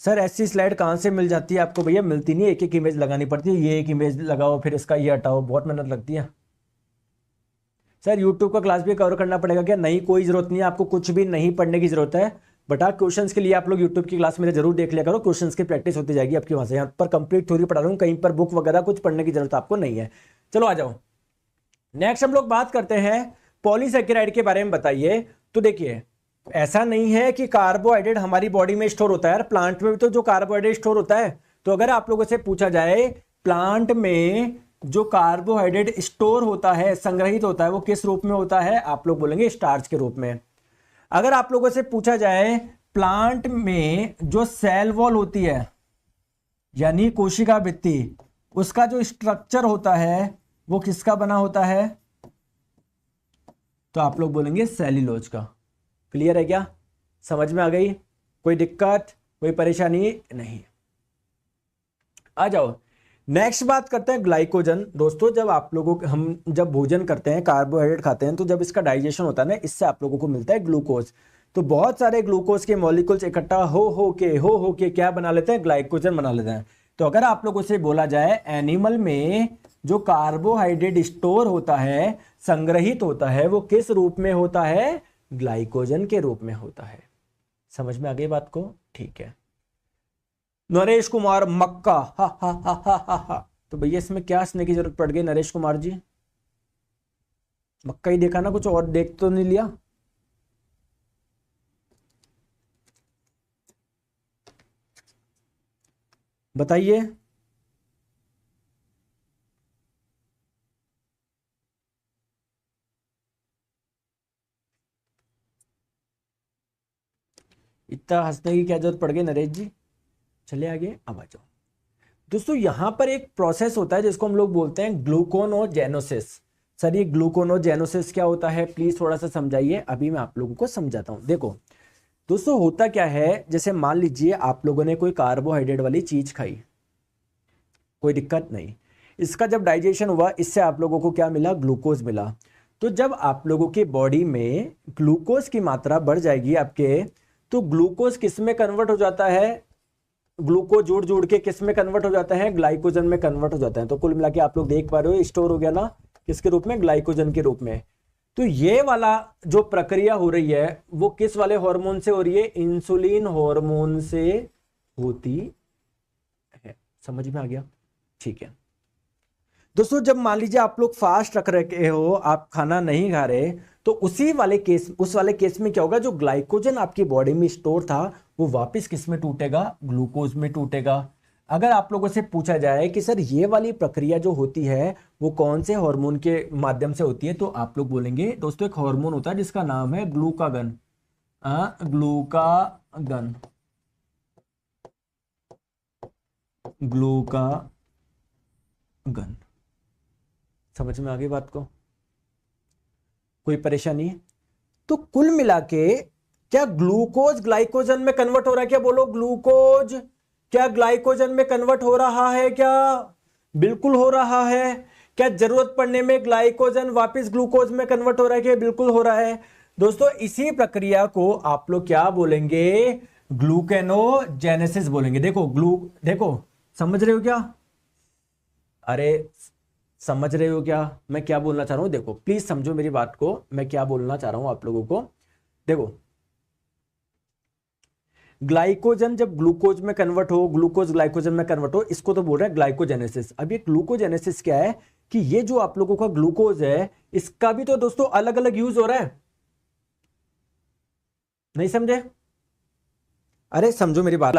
सर ऐसी स्लाइड कहां से मिल जाती है आपको? भैया मिलती नहीं, एक एक इमेज लगानी पड़ती है। ये एक इमेज लगाओ, फिर इसका ये हटाओ, बहुत मेहनत लगती है। सर यूट्यूब का क्लास भी कवर करना पड़ेगा क्या? नहीं, कोई जरूरत नहीं है, आपको कुछ भी नहीं पढ़ने की जरूरत है। बट हाँ, क्वेश्चंस के लिए आप लोग यूट्यूब की क्लास मेरे जरूर देख लिया करो, क्वेश्चंस की प्रैक्टिस होती जाएगी आपकी वहां से। यहाँ पर कंप्लीट थ्योरी पढ़ा रहा हूँ, कहीं पर बुक वगैरह कुछ पढ़ने की जरूरत आपको नहीं है। चलो आ जाओ, नेक्स्ट हम लोग बात करते हैं पॉलीसैकेराइड के बारे में। बताइए। तो देखिए ऐसा नहीं है कि कार्बोहाइड्रेट हमारी बॉडी में स्टोर होता है यार, प्लांट में भी तो जो कार्बोहाइड्रेट स्टोर होता है। तो अगर आप लोगों से पूछा जाए प्लांट में जो कार्बोहाइड्रेट स्टोर होता है, संग्रहित होता है, वो किस रूप में होता है? आप लोग बोलेंगे स्टार्च के रूप में। अगर आप लोगों से पूछा जाए प्लांट में जो सेल वॉल होती है, यानी कोशिका भित्ति, उसका जो स्ट्रक्चर होता है वो किसका बना होता है? तो आप लोग बोलेंगे सेल्यूलोज का। क्लियर है क्या? समझ में आ गई? कोई दिक्कत, कोई परेशानी नहीं? आ जाओ, नेक्स्ट बात करते हैं ग्लाइकोजन। दोस्तों जब आप लोगों को हम जब भोजन करते हैं, कार्बोहाइड्रेट खाते हैं, तो जब इसका डाइजेशन होता है ना, इससे आप लोगों को मिलता है ग्लूकोज। तो बहुत सारे ग्लूकोज के मॉलिक्यूल्स इकट्ठा हो के क्या बना लेते हैं? ग्लाइकोजन बना लेते हैं। तो अगर आप लोगों से बोला जाए एनिमल में जो कार्बोहाइड्रेट स्टोर होता है, संग्रहित होता है, वो किस रूप में होता है? ग्लाइकोजन के रूप में होता है। समझ में आ गई बात को? ठीक है। नरेश कुमार मक्का, हा हा हा हा हा हा। तो भैया इसमें क्या हंसने की जरूरत पड़ गई नरेश कुमार जी? मक्का ही देखा ना, कुछ और देख तो नहीं लिया? बताइए। इतना हंसने की क्या जरूरत पड़ गई नरेश जी? चले आगे, अब आ जाओ। दोस्तों यहां पर एक प्रोसेस होता है जिसको हम लोग बोलते हैं ग्लूकोनोजेनोसिस। सर ये ग्लूकोनोजेनोसिस क्या होता है? प्लीज थोड़ा सा समझाइए, अभी मैं आप लोगों को समझाता हूं। देखो दोस्तों होता क्या है, जैसे मान लीजिए आप लोगों ने कोई कार्बोहाइड्रेट वाली चीज खाई, कोई दिक्कत नहीं, इसका जब डाइजेशन हुआ, इससे आप लोगों को क्या मिला? ग्लूकोज मिला। तो जब आप लोगों की बॉडी में ग्लूकोज की मात्रा बढ़ जाएगी आपके, तो ग्लूकोज किस में कन्वर्ट हो जाता है, ग्लूकोज जुड़ जुड़ के किस में कन्वर्ट हो जाता है, ग्लाइकोजन में कन्वर्ट हो जाता है। तो कुल मिला के आप लोग देख पा रहे हो स्टोर हो गया ना, किसके रूप में, ग्लाइकोजन के रूप में। तो ये वाला जो प्रक्रिया हो रही है वो किस वाले हार्मोन से हो रही है, इंसुलिन हार्मोन से होती है। समझ में आ गया? ठीक है दोस्तों, जब मान लीजिए आप लोग फास्ट रख रहे हो, आप खाना नहीं खा रहे, तो उस वाले केस में क्या होगा, जो ग्लाइकोजन आपकी बॉडी में स्टोर था वो वापस किस में टूटेगा, ग्लूकोज में टूटेगा। अगर आप लोगों से पूछा जाए कि सर ये वाली प्रक्रिया जो होती है वो कौन से हार्मोन के माध्यम से होती है, तो आप लोग बोलेंगे दोस्तों एक हार्मोन होता है जिसका नाम है ग्लूकागन। Glucagon, glucagon. समझ में आ गई बात को? कोई परेशानी? तो कुल मिला के क्या ग्लूकोज ग्लाइकोजन में कन्वर्ट हो रहा है क्या? बोलो, ग्लूकोज क्या ग्लाइकोजन में कन्वर्ट हो रहा है क्या? बिल्कुल हो रहा है। क्या जरूरत पड़ने में ग्लाइकोजन वापस ग्लूकोज में कन्वर्ट हो रहा है क्या? बिल्कुल हो रहा है। दोस्तों इसी प्रक्रिया को आप लोग क्या बोलेंगे, ग्लूकेनोजेनेसिस बोलेंगे। देखो समझ रहे हो क्या? अरे समझ रहे हो क्या मैं क्या बोलना चाह रहा हूं? देखो प्लीज समझो मेरी बात को, मैं क्या बोलना चाह रहा हूं आप लोगों को। देखो ग्लाइकोजन जब ग्लूकोज में कन्वर्ट हो, ग्लूकोज ग्लाइकोजन में कन्वर्ट हो, इसको तो बोल रहे हैं ग्लाइकोजेनेसिस। अब ये ग्लूकोजेनेसिस क्या है कि ये जो आप लोगों का ग्लूकोज है इसका भी तो दोस्तों अलग अलग यूज हो रहा है। नहीं समझे? अरे समझो मेरी बात।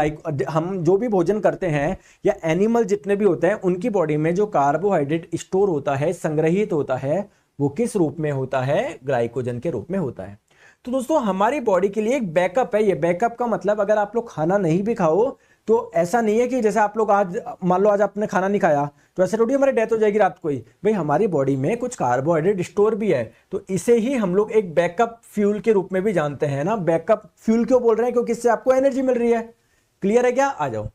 हम जो भी भोजन करते हैं या एनिमल जितने भी होते हैं उनकी बॉडी में जो कार्बोहाइड्रेट स्टोर होता है, संग्रहित होता है, वो किस रूप में होता है, ग्लाइकोजन के रूप में होता है। तो दोस्तों हमारी बॉडी के लिए एक बैकअप है। ये बैकअप का मतलब अगर आप लोग खाना नहीं भी खाओ तो ऐसा नहीं है कि जैसे आप लोग आज मान लो आज आपने खाना नहीं खाया तो ऐसे थोड़ी हमारी डेथ हो जाएगी रात को ही। भाई हमारी बॉडी में कुछ कार्बोहाइड्रेट स्टोर भी है, तो इसे ही हम लोग एक बैकअप फ्यूल के रूप में भी जानते हैं ना। बैकअप फ्यूल क्यों बोल रहे हैं? क्योंकि इससे आपको एनर्जी मिल रही है। क्लियर है क्या? आ जाओ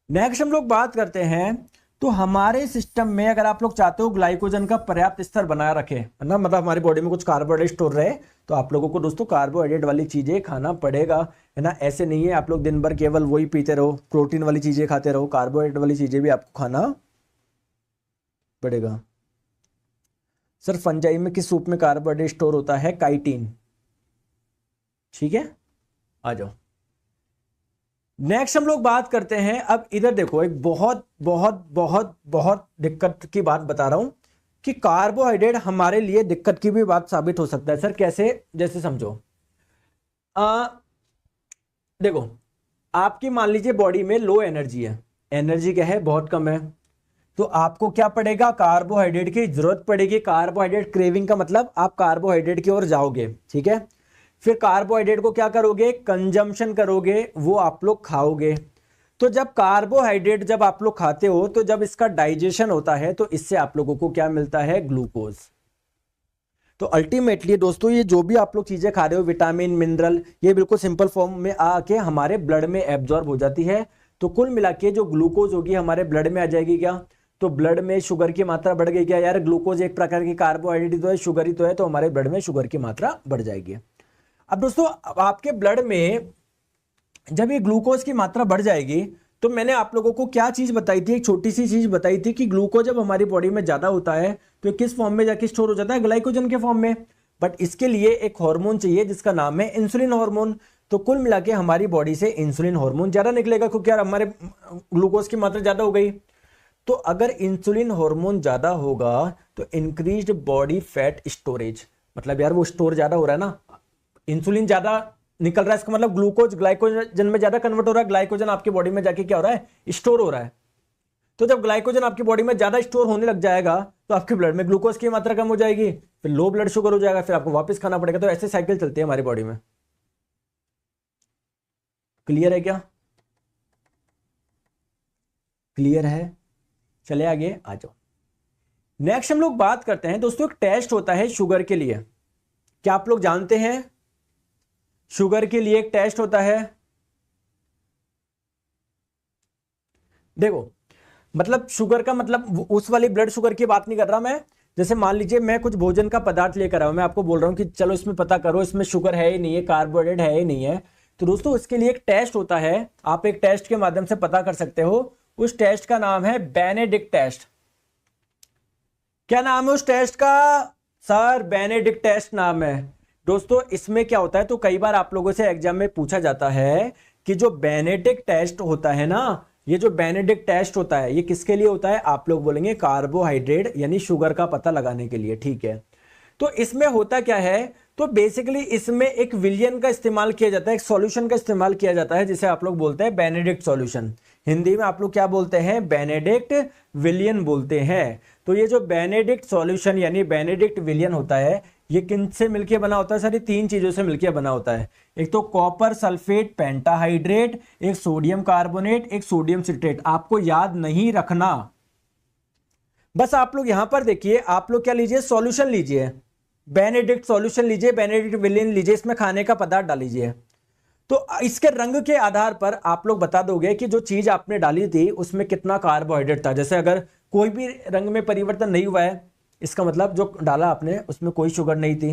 नेक्स्ट हम लोग बात करते हैं। तो हमारे सिस्टम में अगर आप लोग चाहते हो ग्लाइकोजन का पर्याप्त स्तर बनाए रखे ना, मतलब हमारी बॉडी में कुछ कार्बोहाइड्रेट स्टोर रहे, तो आप लोगों को दोस्तों कार्बोहाइड्रेट वाली चीजें खाना पड़ेगा, है ना। ऐसे नहीं है आप लोग दिन भर केवल वही पीते रहो, प्रोटीन वाली चीजें खाते रहो, कार्बोहाइड्रेट वाली चीजें भी आपको खाना पड़ेगा। सर फंजाई में किस रूप में कार्बोहाइड्रेट स्टोर होता है? काइटिन। ठीक है आ जाओ नेक्स्ट हम लोग बात करते हैं। अब इधर देखो एक बहुत बहुत बहुत बहुत दिक्कत की बात बता रहा हूं कि कार्बोहाइड्रेट हमारे लिए दिक्कत की भी बात साबित हो सकता है। सर कैसे? जैसे समझो देखो आपकी मान लीजिए बॉडी में लो एनर्जी है, एनर्जी क्या है, बहुत कम है, तो आपको क्या पड़ेगा, कार्बोहाइड्रेट की जरूरत पड़ेगी। कार्बोहाइड्रेट क्रेविंग का मतलब आप कार्बोहाइड्रेट की ओर जाओगे, ठीक है। फिर कार्बोहाइड्रेट को क्या करोगे, कंजम्पशन करोगे, वो आप लोग खाओगे। तो जब कार्बोहाइड्रेट जब आप लोग खाते हो तो जब इसका डाइजेशन होता है तो इससे आप लोगों को क्या मिलता है, ग्लूकोज। तो अल्टीमेटली दोस्तों ये जो भी आप लोग चीजें खा रहे हो, विटामिन मिनरल, ये बिल्कुल सिंपल फॉर्म में आके हमारे ब्लड में एब्जॉर्ब हो जाती है। तो कुल मिला के जो ग्लूकोज होगी हमारे ब्लड में आ जाएगी। क्या? तो ब्लड में शुगर की मात्रा बढ़ गई क्या? यार ग्लूकोज एक प्रकार की कार्बोहाइड्रेट तो है, शुगर ही तो है, तो हमारे ब्लड में शुगर की मात्रा बढ़ जाएगी। अब दोस्तों आपके ब्लड में जब ये ग्लूकोज की मात्रा बढ़ जाएगी तो मैंने आप लोगों को क्या चीज बताई थी, एक छोटी सी चीज बताई थी कि ग्लूकोज जब हमारी बॉडी में ज्यादा होता है तो किस फॉर्म में जाके स्टोर हो जाता है, ग्लाइकोजन के फॉर्म में। बट इसके लिए एक हार्मोन चाहिए जिसका नाम है इंसुलिन हार्मोन। तो कुल मिला के हमारी बॉडी से इंसुलिन हार्मोन ज्यादा निकलेगा क्योंकि यार हमारे ग्लूकोज की मात्रा ज्यादा हो गई। तो अगर इंसुलिन हार्मोन ज्यादा होगा तो इंक्रीज्ड बॉडी फैट स्टोरेज, मतलब यार वो स्टोर ज्यादा हो रहा है ना, इंसुलिन ज्यादा निकल रहा है, इसका मतलब ग्लूकोज ग्लाइकोजन में ज्यादा कन्वर्ट हो रहा है, ग्लाइकोजन आपकी बॉडी में जाके क्या हो रहा है, स्टोर हो रहा है। तो जब ग्लाइकोजन आपकी बॉडी में ज्यादा स्टोर होने लग जाएगा तो आपके ब्लड में ग्लूकोज की मात्रा कम हो जाएगी, फिर लो ब्लड शुगर हो जाएगा, फिर आपको वापस खाना पड़ेगा। तो ऐसे साइकिल चलती है हमारी बॉडी में। क्लियर है क्या? क्लियर है? चले आगे आ जाओ। नेक्स्ट हम लोग बात करते हैं दोस्तों, एक टेस्ट होता है शुगर के लिए। क्या आप लोग जानते हैं शुगर के लिए एक टेस्ट होता है? देखो मतलब शुगर का मतलब उस वाली ब्लड शुगर की बात नहीं कर रहा मैं, जैसे मान लीजिए मैं कुछ भोजन का पदार्थ लेकर आया हूं, मैं आपको बोल रहा हूं कि चलो इसमें पता करो इसमें शुगर है ही नहीं है, कार्बोहाइड्रेट है ही नहीं है। तो दोस्तों इसके लिए एक टेस्ट होता है, आप एक टेस्ट के माध्यम से पता कर सकते हो। उस टेस्ट का नाम है बेनेडिक्ट टेस्ट। क्या नाम है उस टेस्ट का? सर बेनेडिक्ट टेस्ट नाम है। दोस्तों इसमें क्या होता है, तो कई बार आप लोगों से एग्जाम में पूछा जाता है कि जो बेनेडिक्ट टेस्ट होता है ना, ये जो बेनेडिक्ट टेस्ट होता है ये किसके लिए होता है? आप लोग बोलेंगे कार्बोहाइड्रेट यानी शुगर का पता लगाने के लिए, ठीक है। तो इसमें होता क्या है, तो बेसिकली इसमें एक विलियन का इस्तेमाल किया जाता है, एक सॉल्यूशन का इस्तेमाल किया जाता है जिसे आप लोग बोलते हैं बेनेडिक्ट सॉल्यूशन। हिंदी में आप लोग क्या बोलते हैं? बेनेडिक्ट विलियन बोलते हैं। तो ये जो बेनेडिक्ट सॉल्यूशन यानी बेनेडिक्ट विलियन होता है, ये किन से मिलकर बना होता है? सर ये तीन चीजों से मिलकर बना होता है। एक तो कॉपर सल्फेट पेंटाहाइड्रेट, एक सोडियम कार्बोनेट, एक सोडियम सिट्रेट। आपको याद नहीं रखना, बस आप लोग यहां पर देखिए, आप लोग क्या लीजिए? सॉल्यूशन लीजिए, बेनेडिक्ट सॉल्यूशन लीजिए, बेनेडिक्ट विलियन लीजिए, इसमें खाने का पदार्थ डालीजिए। तो इसके रंग के आधार पर आप लोग बता दोगे कि जो चीज आपने डाली थी उसमें कितना कार्बोहाइड्रेट था। जैसे अगर कोई भी रंग में परिवर्तन नहीं हुआ है, इसका मतलब जो डाला आपने उसमें कोई शुगर नहीं थी।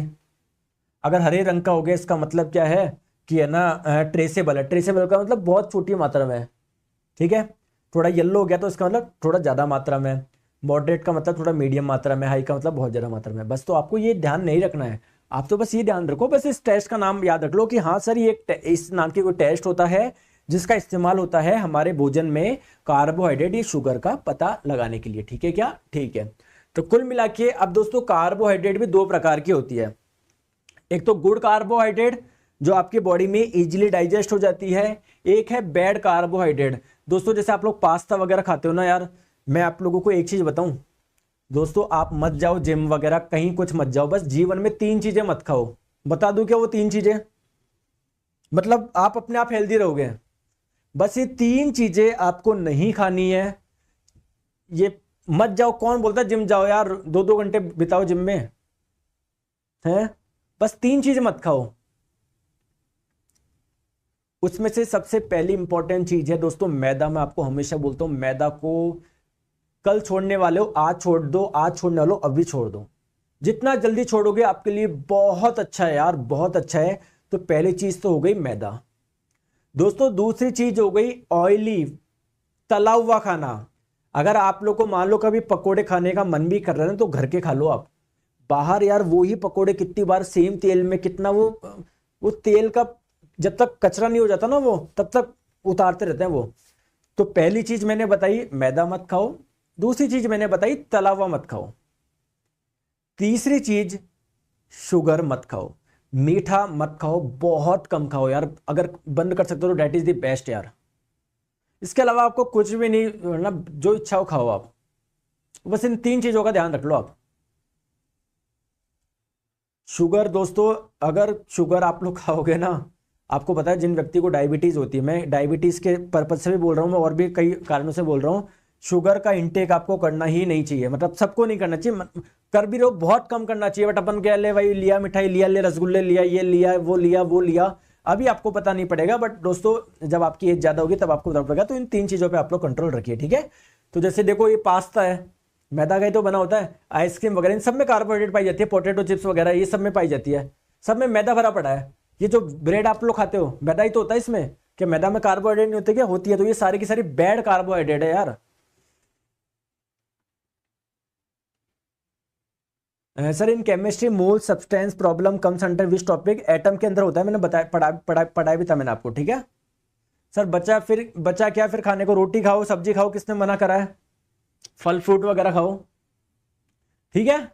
अगर हरे रंग का हो गया, इसका मतलब क्या है कि है ना ट्रेसेबल है। ट्रेसेबल का मतलब बहुत छोटी मात्रा में है, ठीक है। थोड़ा येलो हो गया तो इसका मतलब थोड़ा ज्यादा मात्रा में। मॉडरेट का मतलब थोड़ा मीडियम मात्रा में, हाई का मतलब बहुत ज्यादा मात्रा में। बस तो आपको ये ध्यान नहीं रखना है, आप तो बस ये ध्यान रखो, बस इस टेस्ट का नाम याद रख लो कि हाँ सर ये इस नाम की कोई टेस्ट होता है जिसका इस्तेमाल होता है हमारे भोजन में कार्बोहाइड्रेट या शुगर का पता लगाने के लिए, ठीक है क्या? ठीक है। तो कुल मिला के अब दोस्तों कार्बोहाइड्रेट भी दो प्रकार की होती है। एक तो गुड कार्बोहाइड्रेट जो आपकी बॉडी में इजीली डाइजेस्ट हो जाती है, एक है बैड कार्बोहाइड्रेट। दोस्तों जैसे आप लोग पास्ता वगैरह खाते हो ना यार, मैं आप लोगों को एक चीज बताऊं दोस्तों, आप मत जाओ जिम वगैरह कहीं कुछ मत जाओ, बस जीवन में तीन चीजें मत खाओ। बता दूं क्या वो तीन चीजें? मतलब आप अपने आप हेल्दी रहोगे। बस ये तीन चीजें आपको नहीं खानी है, ये मत जाओ। कौन बोलता है जिम जाओ यार, 2-2 घंटे बिताओ जिम में, हैं? बस तीन चीजें मत खाओ। उसमें से सबसे पहली इंपॉर्टेंट चीज है दोस्तों मैदा। मैं आपको हमेशा बोलता हूं मैदा को कल छोड़ने वाले हो आज छोड़ दो, आज छोड़ने वाले हो अभी छोड़ दो। जितना जल्दी छोड़ोगे आपके लिए बहुत अच्छा है यार, बहुत अच्छा है। तो पहली चीज तो हो गई मैदा दोस्तों। दूसरी चीज हो गई ऑयली, तला हुआ खाना। अगर आप लोग को मान लो कभी पकोड़े खाने का मन भी कर रहा है तो घर के खा लो आप। बाहर यार वो ही पकोड़े कितनी बार सेम तेल में, कितना वो तेल का जब तक कचरा नहीं हो जाता ना वो तब तक उतारते रहते हैं वो। तो पहली चीज मैंने बताई मैदा मत खाओ, दूसरी चीज मैंने बताई तला हुआ मत खाओ, तीसरी चीज शुगर मत खाओ, मीठा मत खाओ, बहुत कम खाओ यार। अगर बंद कर सकते हो तो डेट इज द बेस्ट यार। इसके अलावा आपको कुछ भी नहीं ना, जो इच्छा हो खाओ आप, बस इन तीन चीजों का ध्यान रख लो आप। शुगर दोस्तों, अगर शुगर आप लोग खाओगे ना, आपको पता है जिन व्यक्ति को डायबिटीज होती है, मैं डायबिटीज के पर्पज से भी बोल रहा हूं, मैं और भी कई कारणों से बोल रहा हूं, शुगर का इंटेक आपको करना ही नहीं चाहिए। मतलब सबको नहीं करना चाहिए, कर भी रहो बहुत कम करना चाहिए। बट अपन क्या ले भाई, लिया मिठाई लिया, ले रसगुल्ले लिया, ये लिया वो लिया वो लिया, अभी आपको पता नहीं पड़ेगा। बट दोस्तों जब आपकी एज ज्यादा होगी तब आपको पता पड़ेगा। तो इन तीन चीजों पे आप लोग कंट्रोल रखिए, ठीक है। तो जैसे देखो ये पास्ता है, मैदा का ही तो बना होता है। आइसक्रीम वगैरह इन सब में कार्बोहाइड्रेट पाई जाती है, पोटैटो चिप्स वगैरह ये सब में पाई जाती है, सब में मैदा भरा पड़ा है। ये जो ब्रेड आप लोग खाते हो मैदा ही तो होता है इसमें, क्या मैदा में कार्बोहाइड्रेट नहीं होते? क्या होती है। तो ये सारी की सारी बैड कार्बोहाइड्रेट है यार। Sir in chemistry mole substance problem comes under which topic? Atom के अंदर होता है, मैंने बताया पढ़ाया भी था मैंने आपको, ठीक है। सर बचा क्या फिर खाने को? रोटी खाओ, सब्जी खाओ, किसने मना करा है? फल फ्रूट वगैरह खाओ, ठीक है।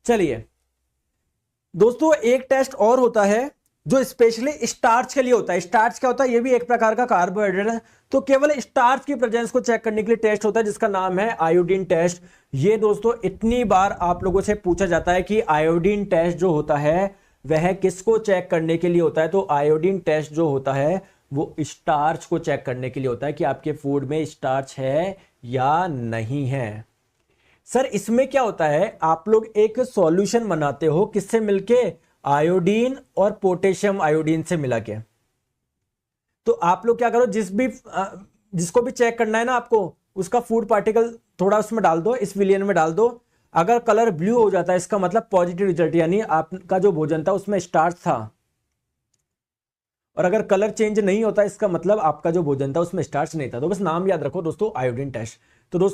चलिए दोस्तों एक टेस्ट और होता है जो स्पेशली स्टार्च के लिए होता है। स्टार्च क्या होता है? ये भी एक प्रकार का कार्बोहाइड्रेट है। तो केवल स्टार्च की प्रेजेंस को चेक करने के लिए टेस्ट होता है जिसका नाम है आयोडीन टेस्ट। ये दोस्तों इतनी बार आप लोगों से पूछा जाता है कि आयोडीन टेस्ट जो होता है वह किसको चेक करने के लिए होता है? तो आयोडीन टेस्ट जो होता है वो स्टार्च को चेक करने के लिए होता है कि आपके फूड में स्टार्च है या नहीं है। सर इसमें क्या होता है, आप लोग एक सॉल्यूशन बनाते हो किससे मिलके? आयोडीन और पोटेशियम आयोडीन से मिला के। तो आप लोग क्या करो, जिसको भी चेक करना है ना आपको, उसका फूड पार्टिकल थोड़ा उसमें डाल दो, इस विलियन में डाल दो, अगर कलर ब्लू हो जाता है इसका मतलब पॉजिटिव रिजल्ट, यानी आपका जो भोजन था उसमें स्टार्च था। और अगर कलर चेंज नहीं होता इसका मतलब आपका जो भोजन था उसमें स्टार्च नहीं था। तो बस नाम याद रखो दोस्तों, आयोडीन टेस्ट। तो दोस्तों